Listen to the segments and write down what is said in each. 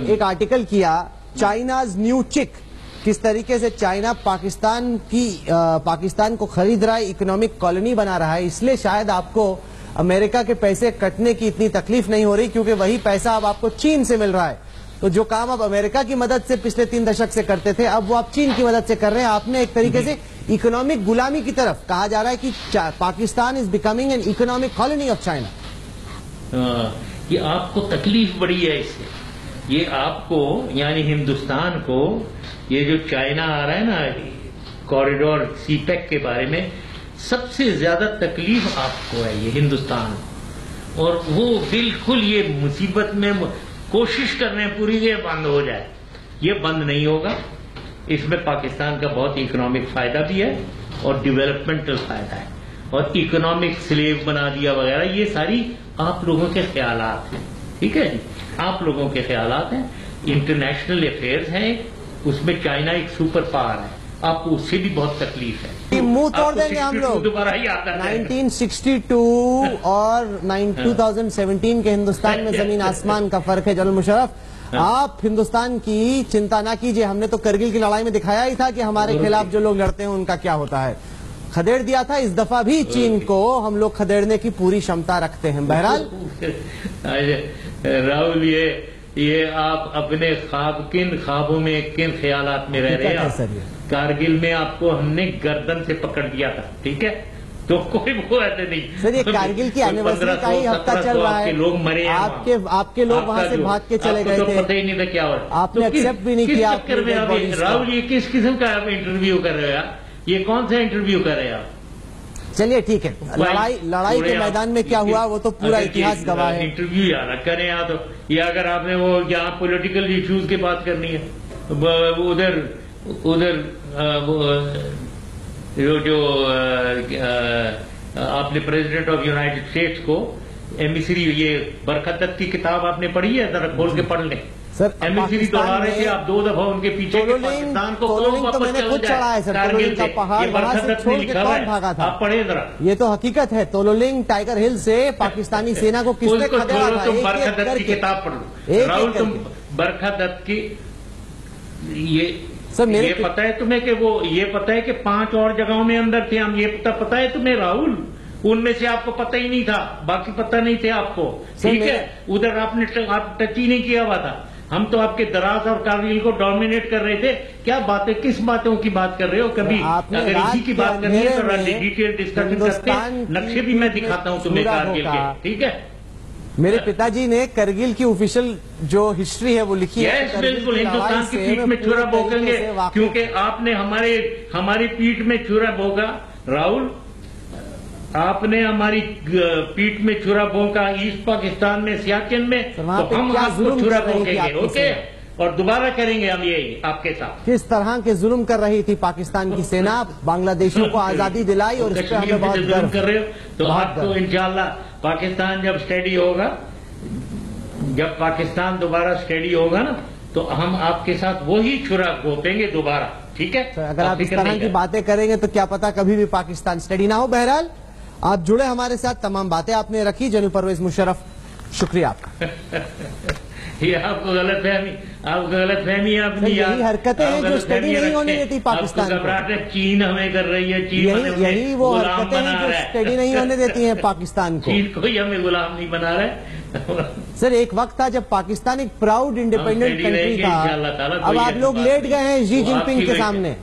ایک آرٹیکل کیا China's new چک، کس طریقے سے چائنا پاکستان کو خرید رہا ہے، اکنامک کالونی بنا رہا ہے، اس لیے شاید آپ کو امریکہ کے پیسے کٹنے کی اتنی تکلیف نہیں ہو رہی، کیونکہ وہی پیسہ اب آپ کو چین سے مل رہا ہے۔ تو جو کام آپ امریکہ کی مدد سے پچھلے 3 دشک سے کرتے تھے، اب وہ آپ چین کی مدد سے کر رہے ہیں۔ آپ نے ایک طریقے سے اکنامک غلامی کی طرف کہا جا رہا ہے کہ Pakistan is becoming an economic colony of China. یہ آپ کو تکلیف بڑی ہے اس سے، یہ آپ کو یعنی ہندوستان کو یہ جو چائنا آ رہا ہے نا کوریڈور سی پیک کے بارے میں، سب سے زیادہ تکلیف آپ کو ہے یہ ہندوستان، اور وہ بالکل یہ مصیبت میں کوشش کر رہے ہیں پوری یہ بند ہو جائے۔ یہ بند نہیں ہوگا، اس میں پاکستان کا بہت اکنامک فائدہ بھی ہے اور ڈیولپمنٹل فائدہ ہے، اور اکنامک سلیو بنا دیا وغیرہ، یہ ساری آپ لوگوں کے خیالات ہیں، ٹھیک ہے جی، آپ لوگوں کے خیالات ہیں۔ انٹرنیشنل افیئرز ہیں، اس میں چائنا ایک سپر پاور ہے، آپ کو اس سے بھی بہت تکلیف ہے۔ منہ توڑ دیں گے ہم لوگ۔ دوبارہ یاد آ جائے 1962 اور 2017 کے ہندوستان میں زمین آسمان کا فرق ہے۔ جنرل مشرف، آپ ہندوستان کی چنتا نہ کیجئے، ہم نے تو کرگل کی لڑائی میں دکھایا ہی تھا کہ ہمارے خلاف جو لوگ لڑتے ہیں ان کا کیا ہوتا ہے، کھدیڑ دیا تھا۔ اس دفعہ بھی چین کو ہم لوگ کھدیڑنے کی پوری شمتا رکھتے ہیں۔ بہرحال راہل، یہ آپ اپنے کن خوابوں میں کن خیالات میں رہ رہے ہیں؟ کارگل میں آپ کو ہم نے گردن سے پکڑ دیا تھا، ٹھیک ہے، تو کوئی وہ ایسے نہیں۔ سر یہ کارگل کی اینیورسری کا ہی ہفتہ چل رہا ہے، لوگ مرے ہیں، آپ کے لوگ وہاں سے بھاگ کے چلے گئے تھے، پتہ ہی نہیں تھا کیا ہوا، آپ نے ایکسپٹ بھی نہیں کیا۔ راہل، یہ کس قسم کا آپ انٹرویو کر رہے ہیں؟ یہ کون سا انٹرویو کر رہے ہیں آپ؟ چلیے ٹھیک ہے، لڑائی کے میدان میں کیا ہوا وہ تو پورا اتہاس گواہ ہے۔ انٹرویو یاد کریں آپ، یا اگر آپ نے وہ یہاں پولیٹیکل ایشوز کی بات کرنی ہے، ادھر جو آپ نے پریزیڈنٹ آف یونائٹڈ اسٹیٹس کو ایمبیسی، یہ برکت کی کتاب آپ نے پڑھی ہے؟ ذرا کھول کے پڑھ لیں سر، ایمبیسی دوڑا رہے تھے آپ 2 دفعہ ان کے پیچھے، پاکستان کو تو میں نے خود چڑھا ہے سر، تولولنگ کا پہاڑ وہاں سے چھوڑ کے کون بھاگا تھا؟ آپ پڑھیں ذرا، یہ تو حقیقت ہے۔ تولولنگ ٹائیگر ہل سے پاکستانی سینا کو کس نے کھدیڑا تھا؟ تم برکت دت کی کتاب پڑھ لو راہل، تم برکت دت کی، یہ پتہ ہے تمہیں کہ وہ، یہ پتہ ہے کہ 5 اور جگہوں میں اندر تھے ہم، یہ پتہ ہے تمہیں راہل؟ ان میں سے آپ کو پتہ ہی نہیں تھا، باقی پتہ نہیں تھے آپ کو، ٹھیک ہے، ادھر آپ نے ٹچ ہی نہیں کیا ہوا تھا۔ ہم تو آپ کے دراز اور کارگل کو ڈومینیٹ کر رہے تھے۔ کیا باتیں، کس باتوں کی بات کر رہے ہو؟ کبھی اگر اسی کی بات کرنی ہے تو ڈیٹیل ڈسکشن کرتے ہیں، نقشے بھی میں دکھاتا ہوں تمہیں کارگل کے، ٹھیک ہے۔ میرے پتا جی نے کرگل کی آفیشیل جو ہسٹری ہے وہ لکھی ہے۔ بالکل، ہندوستان کی پیٹھ میں چھرا بھونکیں گے، کیونکہ آپ نے ہماری پیٹھ میں چھرا بھونکا راہل، آپ نے ہماری پیٹھ میں چھرا بھونکا ایسٹ پاکستان میں، سیاچن میں، تو ہم آپ کو چھرا بھونکیں گے، اوکے، اور دوبارہ کریں گے ہم یہی آپ کے ساتھ۔ کس طرح کے ظلم کر رہی تھی پاکستان کی سینا، بنگلہ دیشیوں کو آزادی دلائی، اور اس پہ ہمیں بہت ظلم کر رہے ہو، تو آپ کو انشاءاللہ پاکستان جب اسٹیڈی ہوگا، جب پاکستان دوبارہ اسٹیڈی ہوگا نا، تو ہم آپ کے ساتھ وہی چھرا گھونپیں گے دوبارہ، ٹھیک ہے۔ اگر آپ اس طرح کی باتیں کریں گے تو کیا پتا کبھی بھی پاکستان اسٹیڈی نہ ہو۔ بہرحال آپ جڑے ہمارے ساتھ، تمام باتیں آپ نے رکھی۔ جنرل پرویز مشرف، شکریہ آپ کا۔ یہ آپ کو غلط فہمی آپ نے، یہی حرکتیں ہیں جو اسٹڈی نہیں ہونے دیتی پاکستان کو۔ چین ہمیں کر رہی ہے، یہی وہ حرکتیں ہیں جو اسٹڈی نہیں ہونے دیتی ہیں پاکستان کو۔ چین کوئی ہمیں غلام نہیں بنا رہا ہے سر۔ ایک وقت تھا جب پاکستان ایک پراؤڈ انڈیپینڈنٹ کنٹری تھا، اب آپ لوگ لیٹ گئے ہیں شی جن پنگ کے سامنے،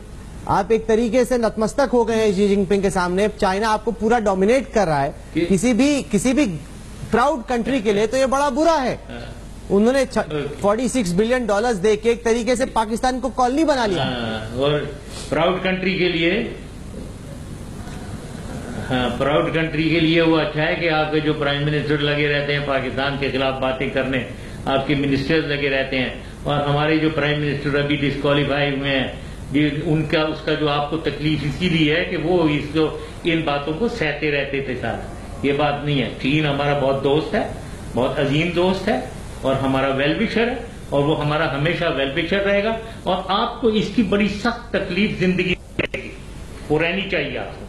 آپ ایک طریقے سے نتمستک ہو گئے ہیں شی جن پنگ کے سامنے۔ چائنا آپ کو پورا ڈومینیٹ کر رہا ہے، کسی بھی پراؤڈ کنٹری کے لیے تو یہ بڑا برا ہے۔ انہوں نے $46 بلین دے کے ایک طریقے سے پاکستان کو کالونی بنا لیا، اور پراؤڈ کنٹری کے لیے، پراؤڈ کنٹری کے لیے وہ اچھا ہے کہ آپ کے جو پرائم منسٹر لگے رہتے ہیں پاکستان کے خلاف باتیں کرنے، آپ کے منسٹرز لگے رہتے ہیں، اور ہمارے جو پرائم منسٹر ابھی ڈسکوالیفائی ہوئے ہیں، اس کا جو آپ کو تکلیف اسی لیے ہے کہ وہ ان باتوں کو سہتے رہتے تھے ساتھ۔ یہ بات نہیں ہے، چین ہمارا بہت دوست ہے، بہت عظیم دوست ہے، اور ہمارا ویل وشر ہے، اور وہ ہمارا ہمیشہ ویل وشر رہے گا، اور آپ کو اس کی بڑی سخت تکلیف زندگی میں وہ رہنی چاہیے آپ کو۔